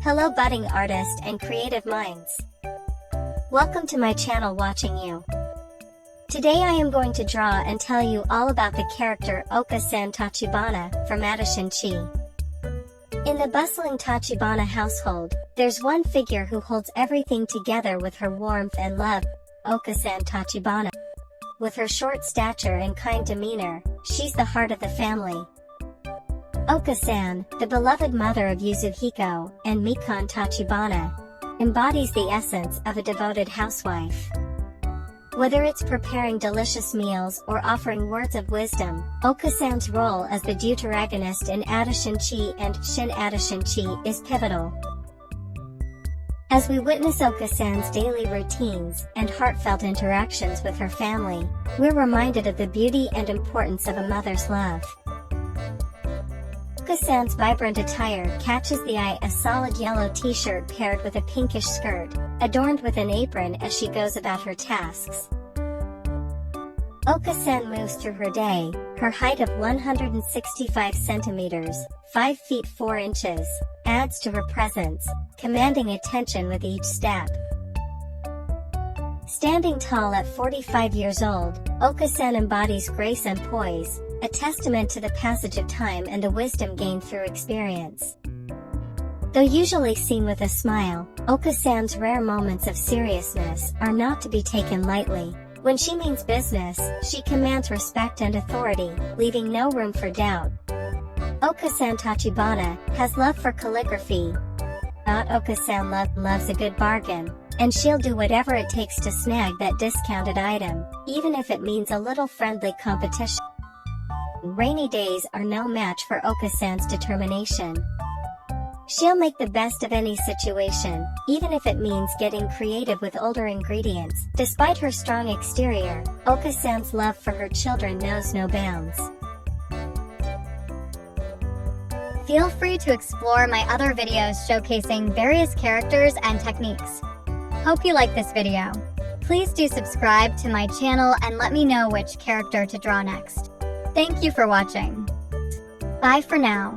Hello budding artist and creative minds. Welcome to my channel Watching You. Today I am going to draw and tell you all about the character Okaasantachibana from Atashinchi. In the bustling Tachibana household, there's one figure who holds everything together with her warmth and love, Okaasantachibana. With her short stature and kind demeanor, she's the heart of the family. Okaa-san, the beloved mother of Yasuhiko and Mikon Tachibana, embodies the essence of a devoted housewife. Whether it's preparing delicious meals or offering words of wisdom, Okaa-san's role as the deuteragonist in Atashinchi and Shin Atashinchi is pivotal. As we witness Okaa-san's daily routines and heartfelt interactions with her family, we're reminded of the beauty and importance of a mother's love. Okaa-san's vibrant attire catches the eye, a solid yellow t-shirt paired with a pinkish skirt, adorned with an apron as she goes about her tasks. Okaa-san moves through her day, her height of 165 centimeters, 5 feet 4 inches, adds to her presence, commanding attention with each step. Standing tall at 45 years old, Okaa-san embodies grace and poise, a testament to the passage of time and the wisdom gained through experience. Though usually seen with a smile, Okaa-san's rare moments of seriousness are not to be taken lightly. When she means business, she commands respect and authority, leaving no room for doubt. Okaasantachibana has love for calligraphy. Okaa-san loves a good bargain, and she'll do whatever it takes to snag that discounted item, even if it means a little friendly competition. Rainy days are no match for Okaa-san's determination. She'll make the best of any situation, even if it means getting creative with older ingredients. Despite her strong exterior, Okaa-san's love for her children knows no bounds. Feel free to explore my other videos showcasing various characters and techniques. Hope you like this video. Please do subscribe to my channel and let me know which character to draw next. Thank you for watching. Bye for now.